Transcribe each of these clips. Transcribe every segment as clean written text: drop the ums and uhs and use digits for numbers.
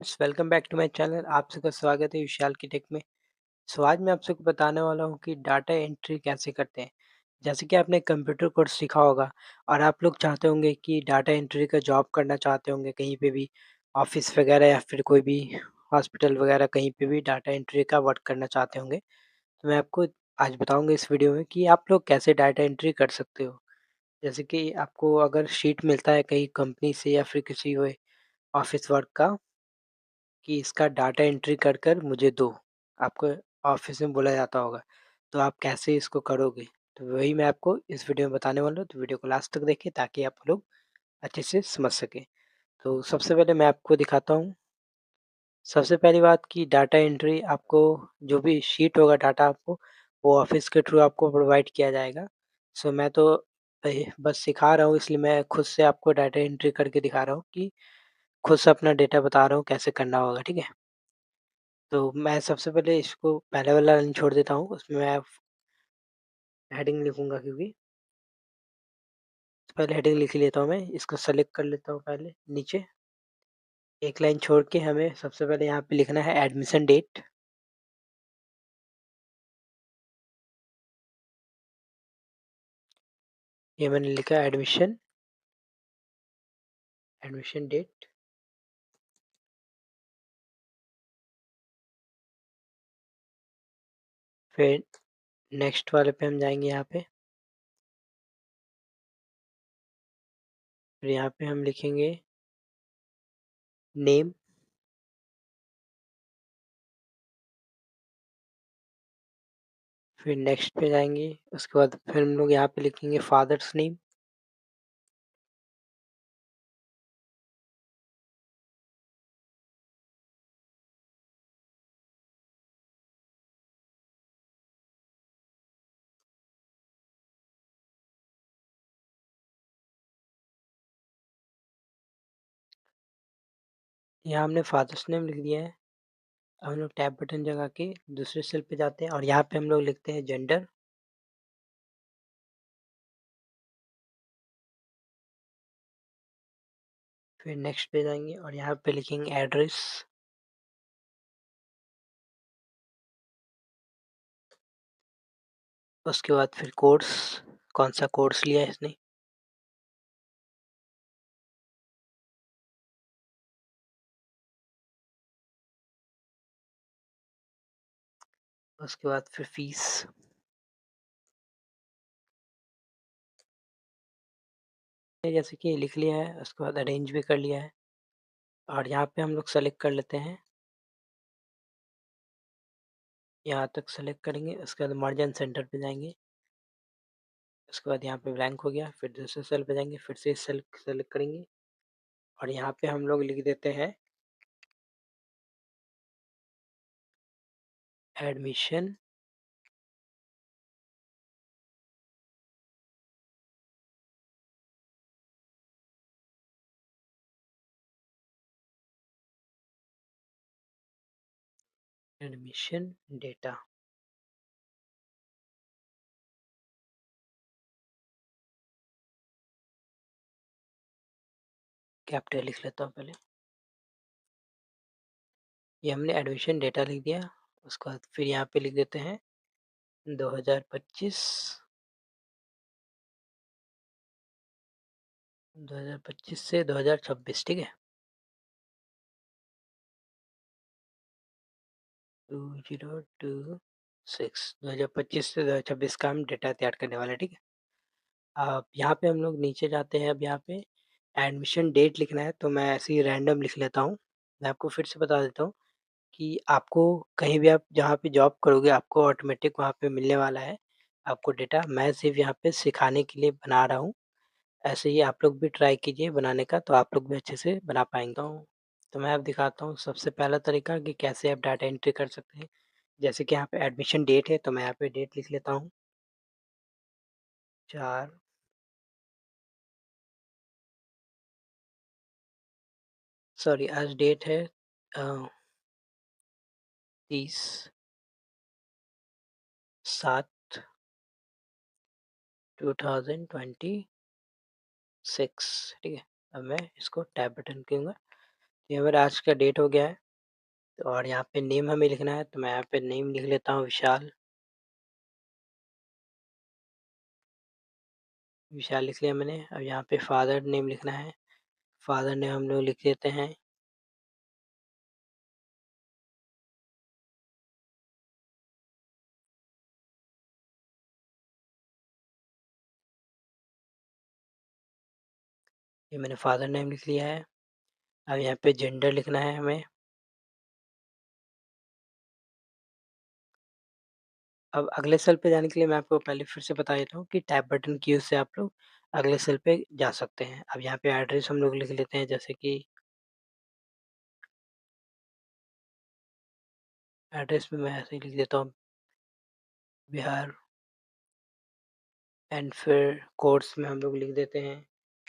Welcome back to my channel. आप सबका स्वागत है विशाल की टेक में। आज मैं आप सबको बताने वाला हूँ कि डाटा एंट्री कैसे करते हैं। जैसे कि आपने कंप्यूटर कोर्स सीखा होगा और आप लोग चाहते होंगे कि डाटा एंट्री का जॉब करना चाहते होंगे कहीं पे भी, ऑफिस वगैरह या फिर कोई भी हॉस्पिटल वगैरह, कहीं पे भी डाटा एंट्री का वर्क करना चाहते होंगे। तो मैं आपको आज बताऊंगा इस वीडियो में कि आप लोग कैसे डाटा एंट्री कर सकते हो। जैसे कि आपको अगर शीट मिलता है कहीं कंपनी से या फिर किसी ऑफिस वर्क का, कि इसका डाटा एंट्री कर कर मुझे दो, आपको ऑफिस में बोला जाता होगा, तो आप कैसे इसको करोगे? तो वही मैं आपको इस वीडियो में बताने वाला हूँ, तो वीडियो को लास्ट तक देखिए ताकि आप लोग अच्छे से समझ सकें। तो सबसे पहले मैं आपको दिखाता हूँ। सबसे पहली बात कि डाटा एंट्री आपको, जो भी शीट होगा डाटा आपको, वो ऑफिस के थ्रू आपको प्रोवाइड किया जाएगा। मैं तो बस सिखा रहा हूँ, इसलिए मैं खुद से आपको डाटा एंट्री करके दिखा रहा हूँ कि खुद से अपना डेटा बता रहा हूँ कैसे करना होगा, ठीक है? तो मैं सबसे पहले इसको पहले वाला लाइन छोड़ देता हूँ, उसमें मैं हेडिंग लिखूँगा, क्योंकि पहले हेडिंग लिख लेता हूँ मैं, इसको सेलेक्ट कर लेता हूँ पहले नीचे। एक लाइन छोड़ के हमें सबसे पहले यहाँ पे लिखना है एडमिशन डेट। ये मैंने लिखा एडमिशन एडमिशन डेट। फिर नेक्स्ट वाले पे हम जाएँगे यहाँ पे। फिर यहाँ पे हम लिखेंगे नेम। फिर नेक्स्ट पे जाएँगे, उसके बाद फिर हम लोग यहाँ पे लिखेंगे फादर्स नेम। यहाँ हमने फादर्स नेम लिख दिया है। अब हम लोग टैब बटन जगा के दूसरे सेल पे जाते हैं और यहाँ पे हम लोग लिखते हैं जेंडर। फिर नेक्स्ट पे जाएँगे और यहाँ पे लिखेंगे एड्रेस। उसके बाद फिर कोर्स, कौन-सा कोर्स लिया है इसने। उसके बाद फिर फीस। जैसे कि लिख लिया है, उसके बाद अरेंज भी कर लिया है और यहाँ पे हम लोग सेलेक्ट कर लेते हैं। यहाँ तक सेलेक्ट करेंगे, उसके बाद मर्ज एंड सेंटर पे जाएँगे। उसके बाद यहाँ पे ब्लैंक हो गया, फिर दूसरे सेल पे जाएँगे, फिर से सेल सेलेक्ट करेंगे और यहाँ पे हम लोग लिख देते हैं एडमिशन एडमिशन डेटा। कैपिटल लिख लेता हूँ पहले। ये हमने एडमिशन डेटा लिख दिया। उसके बाद फिर यहाँ पे लिख देते हैं 2025 2025 से 2026, ठीक है? 2026 2025 से 2026 का हम डेटा तैयार करने वाले हैं, ठीक है? अब यहाँ पे हम लोग नीचे जाते हैं। अब यहाँ पे एडमिशन डेट लिखना है, तो मैं ऐसे ही रैंडम लिख लेता हूँ। मैं आपको फिर से बता देता हूँ कि आपको कहीं भी आप जहाँ पे जॉब करोगे, आपको ऑटोमेटिक वहाँ पे मिलने वाला है आपको डेटा। मैं सिर्फ़ यहाँ पे सिखाने के लिए बना रहा हूँ। ऐसे ही आप लोग भी ट्राई कीजिए बनाने का, तो आप लोग भी अच्छे से बना पाएँगे। तो मैं अब दिखाता हूँ सबसे पहला तरीका कि कैसे आप डाटा एंट्री कर सकते हैं। जैसे कि यहाँ पे एडमिशन डेट है, तो मैं यहाँ पे डेट लिख लेता हूँ 4, सॉरी आज डेट है 30/7/2026, ठीक है? अब मैं इसको टैब बटन करूँगा, ये मेरा आज का डेट हो गया है। तो और यहाँ पे नेम हमें लिखना है, तो मैं यहाँ पे नेम लिख लेता हूँ विशाल। विशाल लिख लिया मैंने। अब यहाँ पे फादर नेम लिखना है, फादर नेम हम लोग लिख देते हैं। ये मैंने फादर नेम लिख लिया है। अब यहाँ पे जेंडर लिखना है हमें। अब अगले सेल पे जाने के लिए मैं आपको पहले फिर से बता देता हूँ कि टैब बटन की यूज़ से आप लोग अगले सेल पे जा सकते हैं। अब यहाँ पे एड्रेस हम लोग लिख लेते हैं, जैसे कि एड्रेस में मैं ऐसे ही लिख देता हूँ बिहार। एंड फिर कोर्स में हम लोग लिख देते हैं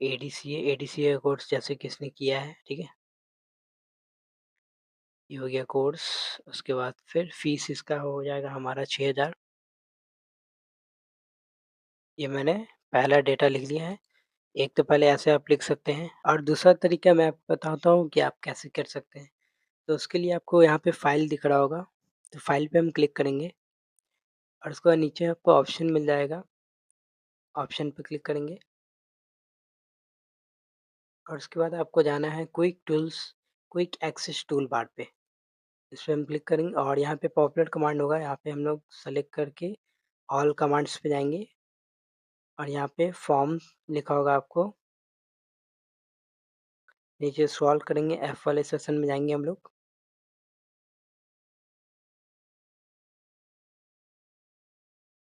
एडीसीए। एडीसीए का कोर्स जैसे किसने किया है, ठीक है। ये हो गया कोर्स। उसके बाद फिर फीस इसका हो जाएगा हमारा 6000। ये मैंने पहला डेटा लिख लिया है। एक तो पहले ऐसे आप लिख सकते हैं, और दूसरा तरीका मैं आपको बताता हूँ कि आप कैसे कर सकते हैं। तो उसके लिए आपको यहाँ पे फाइल दिख रहा होगा, तो फाइल पे हम क्लिक करेंगे और उसके बाद नीचे आपको ऑप्शन मिल जाएगा, ऑप्शन पे क्लिक करेंगे और उसके बाद आपको जाना है quick tools, quick access tool bar पे। इस पे हम क्लिक करेंगे और यहाँ पे पॉपुलर कमांड होगा, यहाँ पे हम लोग सेलेक्ट करके ऑल कमांड्स पे जाएंगे और यहाँ पे फॉर्म लिखा होगा आपको। नीचे स्क्रॉल करेंगे, एफ वाले सेशन में जाएंगे हम लोग।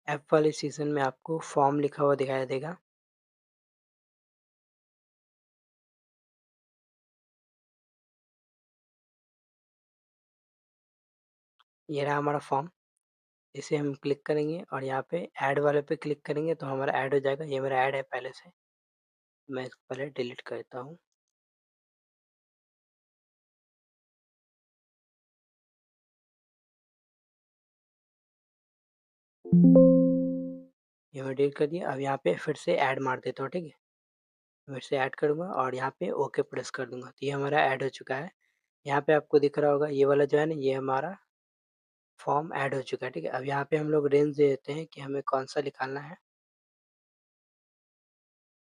एफ वाले सेशन में आपको फॉर्म लिखा हुआ दिखाई देगा। ये रहा हमारा फॉर्म। इसे हम क्लिक करेंगे और यहाँ पे ऐड वाले पे क्लिक करेंगे तो हमारा ऐड हो जाएगा। ये मेरा ऐड है पहले से, मैं इसको पहले डिलीट करता हूँ। ये मैं डिलीट कर दिया। अब यहाँ पे फिर से ऐड मार देता हूँ, ठीक है। फिर से ऐड करूँगा और यहाँ पे ओके प्रेस कर दूंगा, तो ये हमारा ऐड हो चुका है। यहाँ पे आपको दिख रहा होगा ये वाला जो है ना, ये हमारा फॉर्म ऐड हो चुका है, ठीक है। अब यहाँ पे हम लोग रेंज दे देते हैं कि हमें कौन सा निकालना है।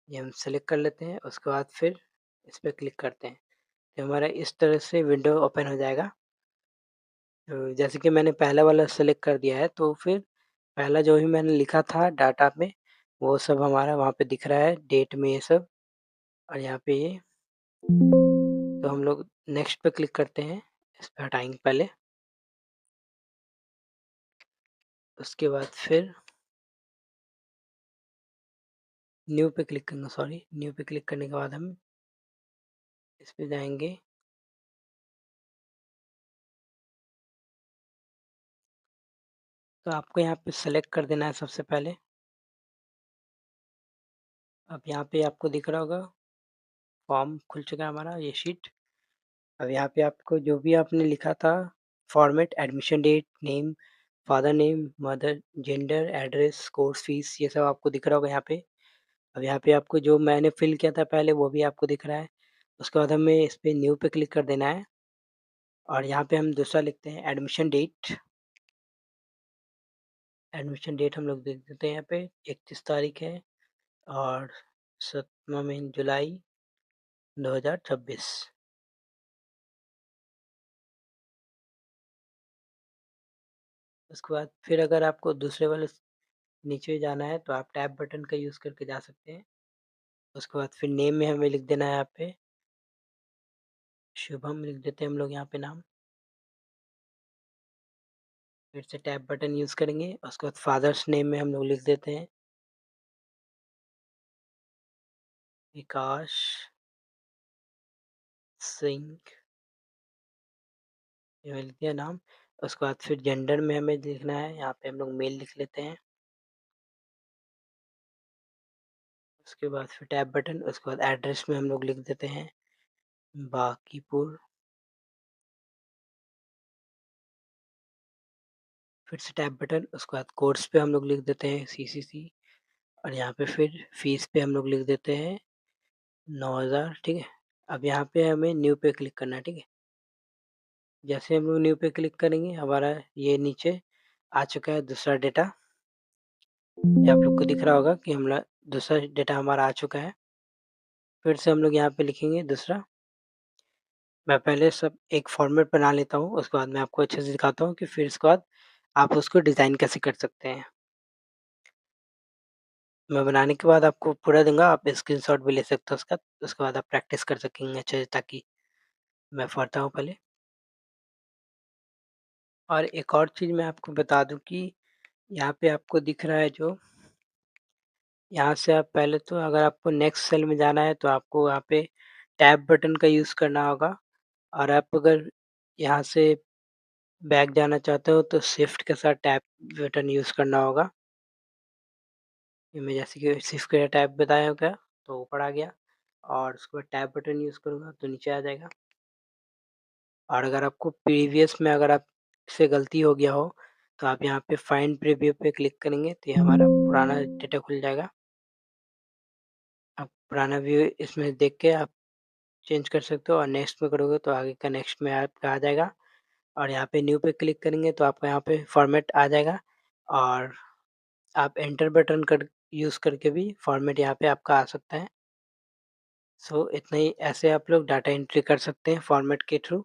ये हम सेलेक्ट कर लेते हैं, उसके बाद फिर इस पर क्लिक करते हैं, तो हमारा इस तरह से विंडो ओपन हो जाएगा। तो जैसे कि मैंने पहला वाला सेलेक्ट कर दिया है, तो फिर पहला जो भी मैंने लिखा था डाटा में, वो सब हमारा वहाँ पे दिख रहा है डेट में ये सब। और यहाँ पे ये, तो हम लोग नेक्स्ट पे क्लिक करते हैं, इस पे हटाएंगे पहले। उसके बाद फिर न्यू पे क्लिक करेंगे, सॉरी न्यू पे क्लिक करने के बाद हम इस पे जाएंगे। तो आपको यहाँ पे सेलेक्ट कर देना है सबसे पहले। अब यहाँ पे आपको दिख रहा होगा फॉर्म खुल चुका है हमारा, ये शीट। अब यहाँ पे आपको जो भी आपने लिखा था, format, admission date, name, father name, mother, gender, address, course fees, ये सब आपको दिख रहा होगा यहाँ पे। अब यहाँ पे आपको जो मैंने फिल किया था पहले वो भी आपको दिख रहा है। उसके बाद हमें इस पे न्यू पे क्लिक कर देना है और यहाँ पे हम दूसरा लिखते हैं एडमिशन डेट। एडमिशन डेट हम लोग देख देते हैं, यहाँ पे 31 तारीख है और 7वां महीना जुलाई 2026। उसके बाद फिर अगर आपको दूसरे वाले नीचे जाना है तो आप टैब बटन का यूज़ करके जा सकते हैं। उसके बाद फिर नेम में हमें लिख देना है यहाँ पे शुभम, लिख देते हैं हम लोग यहाँ पे नाम। फिर से टैब बटन यूज़ करेंगे, उसके बाद फादर्स नेम में हम लोग लिख देते हैं विकास सिंह। ये मैंने लिख दिया नाम। उसके बाद फिर जेंडर में हमें लिखना है, यहाँ पे हम लोग मेल लिख लेते हैं। उसके बाद फिर टैब बटन, उसके बाद एड्रेस में हम लोग लिख देते हैं बांकीपुर। फिर से टैब बटन, उसके बाद कोर्स पे हम लोग लिख देते हैं सीसीसी। और यहाँ पे फिर फीस पे हम लोग लिख देते हैं 9000, ठीक है। अब यहाँ पे हमें न्यू पे क्लिक करना है, ठीक है? जैसे हम लोग न्यू पे क्लिक करेंगे, हमारा ये नीचे आ चुका है दूसरा डेटा। ये आप लोग को दिख रहा होगा कि हमारा दूसरा डेटा हमारा आ चुका है। फिर से हम लोग यहाँ पे लिखेंगे दूसरा। मैं पहले सब एक फॉर्मेट बना लेता हूँ, उसके बाद मैं आपको अच्छे से दिखाता हूँ कि फिर उसके बाद आप उसको डिज़ाइन कैसे कर सकते हैं। मैं बनाने के बाद आपको पूरा दूँगा, आप स्क्रीनशॉट भी ले सकते हो उसका, उसके बाद आप प्रैक्टिस कर सकेंगे अच्छे से, ताकि मैं पढ़ता हूँ पहले। और एक और चीज़ मैं आपको बता दूँ कि यहाँ पे आपको दिख रहा है जो, यहाँ से आप पहले तो अगर आपको नेक्स्ट सेल में जाना है तो आपको यहाँ पे टैब बटन का यूज़ करना होगा, और आप अगर यहाँ से बैक जाना चाहते हो तो शिफ्ट के साथ टैब बटन यूज़ करना होगा। ये मैं जैसे कि शिफ्ट का टैब बताया होगा तो ऊपर आ गया, और उसके बाद टैब बटन यूज़ करूँगा तो नीचे आ जाएगा। और अगर आपको प्रीवियस में अगर आपसे गलती हो गया हो, तो आप यहाँ पे फाइंड प्रीव्यू पे क्लिक करेंगे तो ये हमारा पुराना डेटा खुल जाएगा। आप पुराना व्यू इसमें देख के आप चेंज कर सकते हो, और नेक्स्ट में करोगे तो आगे का नेक्स्ट में आपका आ जाएगा, और यहाँ पे न्यू पे क्लिक करेंगे तो आपका यहाँ पे फॉर्मेट आ जाएगा, और आप एंटर बटन कर यूज़ करके भी फॉर्मेट यहाँ पे आपका आ सकता है। सो इतना ही, ऐसे आप लोग डाटा एंट्री कर सकते हैं फॉर्मेट के थ्रू।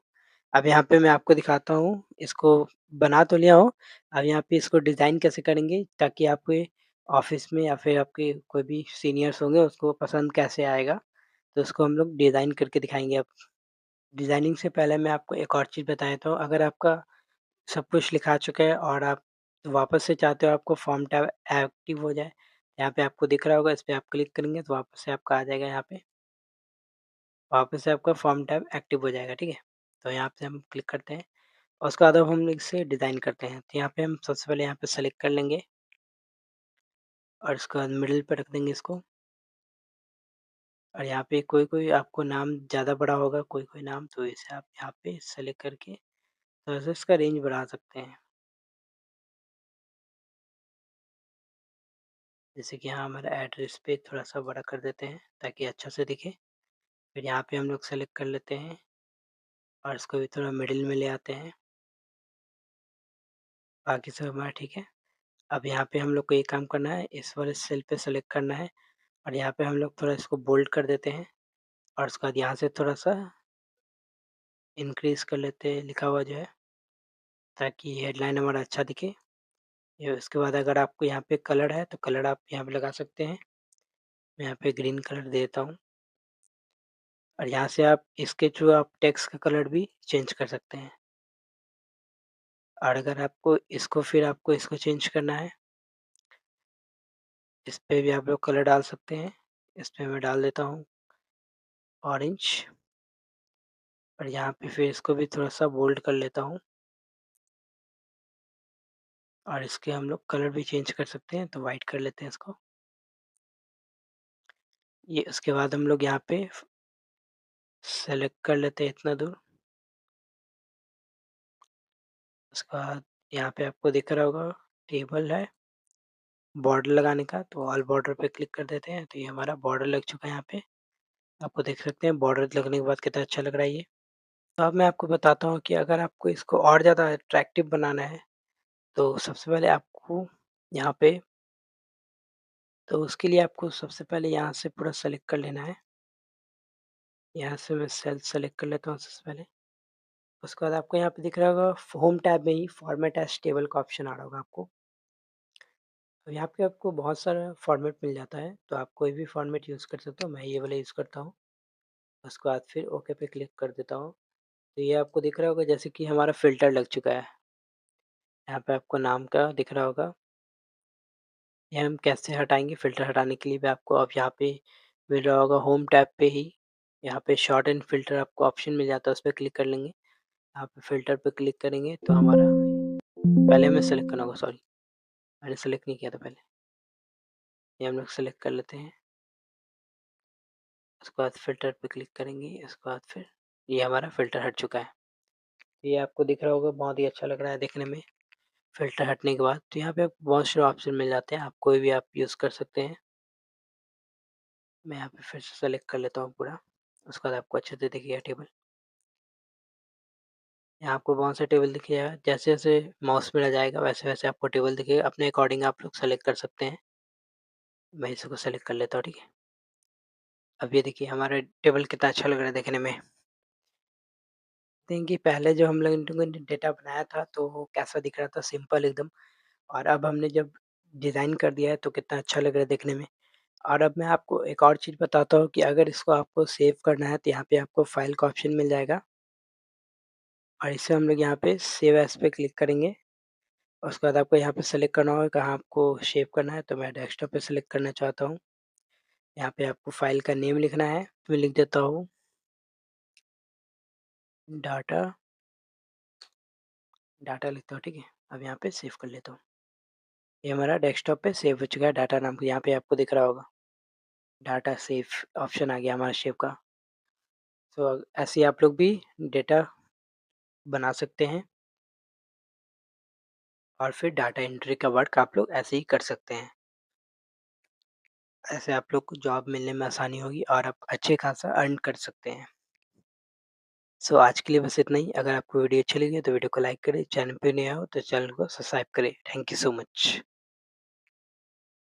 अब यहाँ पे मैं आपको दिखाता हूँ, इसको बना तो लिया हूँ, अब यहाँ पे इसको डिज़ाइन कैसे करेंगे ताकि आपके ऑफ़िस में या फिर आपके कोई भी सीनियर्स होंगे उसको पसंद कैसे आएगा, तो उसको हम लोग डिज़ाइन करके दिखाएँगे अब। डिज़ाइनिंग से पहले मैं आपको एक और चीज़ बता देता हूँ, अगर आपका सब कुछ लिखा चुका है और आप वापस से चाहते हो आपको फॉर्म टैब एक्टिव हो जाए, यहाँ पे आपको दिख रहा होगा, इस पे आप क्लिक करेंगे तो वापस से आपका आ जाएगा यहाँ पे। वापस से आपका फॉर्म टैब एक्टिव हो जाएगा, ठीक है? तो यहाँ पे हम क्लिक करते हैं, और उसके बाद अब हम इसे डिज़ाइन करते हैं। तो यहाँ पे हम सबसे पहले यहाँ पे सेलेक्ट कर लेंगे, और उसके बाद मिडल पे रख देंगे इसको, और यहाँ पे कोई-कोई आपको नाम ज़्यादा बड़ा होगा, कोई-कोई नाम, तो इसे आप यहाँ पे सेलेक्ट करके थोड़ा-सा इसका रेंज बढ़ा सकते हैं। जैसे कि यहाँ हमारा एड्रेस पे थोड़ा-सा बड़ा कर देते हैं ताकि अच्छा से दिखे। फिर यहाँ पे हम लोग सेलेक्ट कर लेते हैं, और इसको भी थोड़ा मिडिल में ले आते हैं। बाकी सब हमारा ठीक है। अब यहाँ पे हम लोग को ये काम करना है, इस वाले सेल पे सेलेक्ट करना है, और यहाँ पे हम लोग थोड़ा इसको बोल्ड कर देते हैं, और उसके बाद यहाँ से थोड़ा-सा इंक्रीज़ कर लेते हैं लिखा हुआ जो है, ताकि हेडलाइन हमारा अच्छा दिखे। ये उसके बाद अगर आपको यहाँ पे कलर है तो कलर आप यहाँ पे लगा सकते हैं। मैं यहाँ पे ग्रीन कलर दे देता हूँ, और यहाँ से आप इसके थ्रू आप टेक्स्ट का कलर भी चेंज कर सकते हैं। और अगर आपको इसको चेंज करना है, इस पे भी आप लोग कलर डाल सकते हैं। इस पे मैं डाल देता हूँ ऑरेंज, और यहाँ पे फिर इसको भी थोड़ा-सा बोल्ड कर लेता हूँ, और इसके हम लोग कलर भी चेंज कर सकते हैं, तो व्हाइट कर लेते हैं इसको। ये उसके बाद हम लोग यहाँ पे सेलेक्ट कर लेते हैं इतना दूर। उसके बाद यहाँ पे आपको दिख रहा होगा टेबल है बॉर्डर लगाने का, तो ऑल बॉर्डर पे क्लिक कर देते हैं, तो ये हमारा बॉर्डर लग चुका है यहाँ पे। आपको देख सकते हैं बॉर्डर लगने के बाद कितना अच्छा लग रहा है ये। तो अब मैं आपको बताता हूँ कि अगर आपको इसको और ज़्यादा अट्रैक्टिव बनाना है, तो सबसे पहले आपको यहाँ पे, तो उसके लिए आपको सबसे पहले यहाँ से पूरा सेलेक्ट कर लेना है। यहाँ से मैं सेल सेलेक्ट कर लेता हूँ सबसे पहले। उसके बाद आपको यहाँ पे दिख रहा होगा होम टैब में ही फॉर्मेट एज़ टेबल का ऑप्शन आ रहा होगा आपको। तो यहाँ पे आपको बहुत सारा फॉर्मेट मिल जाता है, तो आप कोई भी फॉर्मेट यूज़ कर सकते हो। मैं ये वाला यूज़ करता हूँ। उसके बाद फिर ओके पे क्लिक कर देता हूँ। तो ये आपको दिख रहा होगा जैसे कि हमारा फ़िल्टर लग चुका है। यहाँ पे आपको नाम का दिख रहा होगा। ये हम कैसे हटाएँगे, फ़िल्टर हटाने के लिए भी आपको अब यहाँ पे मिल रहा होगा होम टैब पे ही, यहाँ पे शॉर्ट एंड फ़िल्टर आपको ऑप्शन मिल जाता है, उस पे क्लिक कर लेंगे। यहाँ पे फ़िल्टर पे क्लिक करेंगे तो हमारा, पहले हमें सेलेक्ट करना होगा, सॉरी मैंने सेलेक्ट नहीं किया था पहले। ये हम लोग सेलेक्ट कर लेते हैं। उसके बाद फ़िल्टर पे क्लिक करेंगे, उसके बाद फिर ये हमारा फ़िल्टर हट चुका है। ये आपको दिख रहा होगा, बहुत ही अच्छा लग रहा है देखने में। फ़िल्टर हटने के बाद तो यहाँ पे आपको बहुत सारे ऑप्शन मिल जाते हैं, आप कोई भी आप यूज़ कर सकते हैं। मैं यहाँ पे फिर से सेलेक्ट कर लेता हूँ पूरा। उसके बाद आपको अच्छे से दिखेगा टेबल। यहाँ आपको बहुत से टेबल दिखेगा, जैसे-जैसे माउस में जाएगा वैसे-वैसे आपको टेबल दिखेगा, अपने अकॉर्डिंग आप लोग सेलेक्ट कर सकते हैं। मैं इसको सेलेक्ट कर लेता हूँ, ठीक है। अब ये देखिए हमारा टेबल कितना अच्छा लग रहा है देखने में। देखिए पहले जो हम लोगों ने डेटा बनाया था तो वो कैसा दिख रहा था, सिंपल एकदम। और अब हमने जब डिज़ाइन कर दिया है तो कितना अच्छा लग रहा है देखने में। और अब मैं आपको एक और चीज़ बताता हूँ कि अगर इसको आपको सेव करना है तो यहाँ पे आपको फाइल का ऑप्शन मिल जाएगा और इसे हम लोग यहाँ पे सेव एज़ पे क्लिक करेंगे। उसके बाद आपको यहाँ पे सेलेक्ट करना होगा कहाँ आपको सेव करना है, तो मैं डेस्कटॉप पे सेलेक्ट करना चाहता हूँ। यहाँ पे आपको फ़ाइल का नेम लिखना है, मैं लिख देता हूँ डाटा, डाटा लिखता हूँ, ठीक है। अब यहाँ पे सेव कर लेता हूँ। ये हमारा डेस्कटॉप पे सेव हो चुका है डाटा नाम का, यहाँ पे आपको दिख रहा होगा। डाटा सेव ऑप्शन आ गया हमारा सेव का। तो ऐसे ही आप लोग भी डेटा बना सकते हैं और फिर डाटा एंट्री का वर्क आप लोग ऐसे ही कर सकते हैं। ऐसे आप लोग को जॉब मिलने में आसानी होगी और आप अच्छे खासा अर्न कर सकते हैं। सो आज के लिए बस इतना ही। अगर आपको वीडियो अच्छी लगी हो तो वीडियो को लाइक करें, चैनल पे नए हो तो चैनल को सब्सक्राइब करें। Thank you so much.